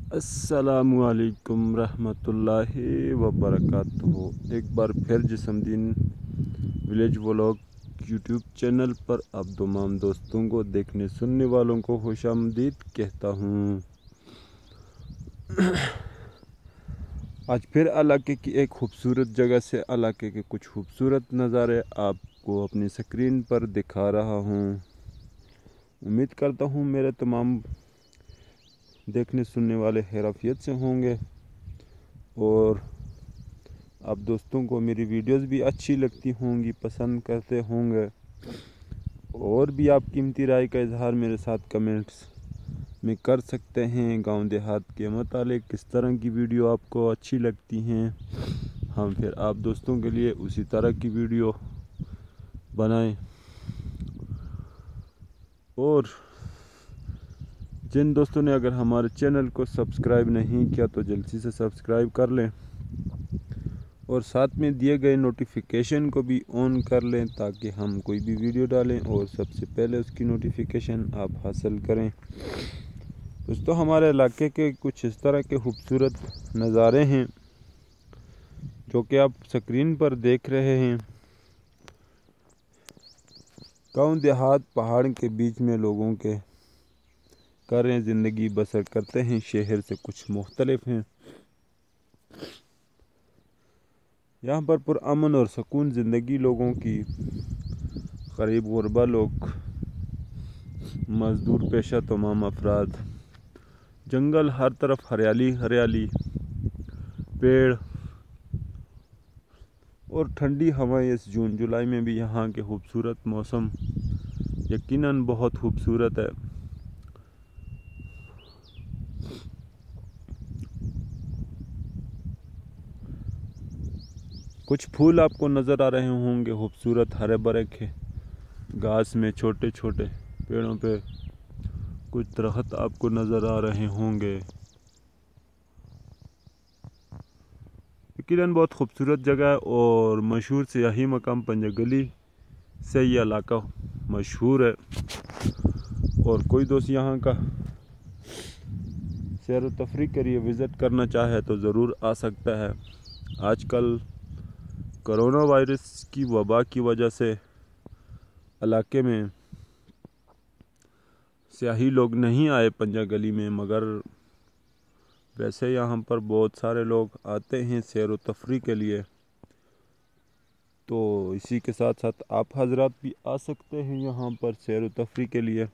अस्सलामुअलैकुम रहमतुल्लाहि वबरकातुहू। एक बार फिर जिस्मदीन विलेज व्लॉग यूट्यूब चैनल पर आप तमाम दोस्तों को, देखने सुनने वालों को खुशामदीद कहता हूँ। आज फिर इलाके की एक खूबसूरत जगह से इलाके के कुछ खूबसूरत नज़ारे आपको अपनी स्क्रीन पर दिखा रहा हूँ। उम्मीद करता हूँ मेरे तमाम देखने सुनने वाले खैरियत से होंगे और आप दोस्तों को मेरी वीडियोस भी अच्छी लगती होंगी, पसंद करते होंगे। और भी आप कीमती राय का इजहार मेरे साथ कमेंट्स में कर सकते हैं। गांव देहात के मुतालिक किस तरह की वीडियो आपको अच्छी लगती हैं, हम फिर आप दोस्तों के लिए उसी तरह की वीडियो बनाएं। और जिन दोस्तों ने अगर हमारे चैनल को सब्सक्राइब नहीं किया तो जल्दी से सब्सक्राइब कर लें और साथ में दिए गए नोटिफिकेशन को भी ऑन कर लें ताकि हम कोई भी वीडियो डालें और सबसे पहले उसकी नोटिफिकेशन आप हासिल करें। दोस्तों, हमारे इलाके के कुछ इस तरह के खूबसूरत नज़ारे हैं जो कि आप स्क्रीन पर देख रहे हैं। गांव देहात पहाड़ के बीच में लोगों के करें ज़िंदगी बसर करते हैं, शहर से कुछ मुख्तलिफ हैं। यहाँ पर पुरअमन और सुकून ज़िंदगी लोगों की। गरीब गुरबा लोग, मज़दूर पेशा तमाम अफराद, जंगल हर तरफ हरियाली हरियाली, पेड़ और ठंडी हवाएं। इस जून जुलाई में भी यहाँ के खूबसूरत मौसम यकीनन बहुत खूबसूरत है। कुछ फूल आपको नज़र आ रहे होंगे खूबसूरत हरे भरे के घास में, छोटे छोटे पेड़ों पे कुछ दरख्त आपको नज़र आ रहे होंगे। यकीनन बहुत खूबसूरत जगह है और मशहूर सियाही मकाम पंजगली से ये इलाका मशहूर है। और कोई दोस्त यहाँ का सैर व तफरीह के लिए विज़िट करना चाहे तो ज़रूर आ सकता है। आजकल कोरोना वायरस की वबा की वजह से इलाके में सियाही लोग नहीं आए पंजा गली में, मगर वैसे यहाँ पर बहुत सारे लोग आते हैं सैर व तफरीह के लिए। तो इसी के साथ साथ आप हजरात भी आ सकते हैं यहाँ पर सैर व तफरीह के लिए।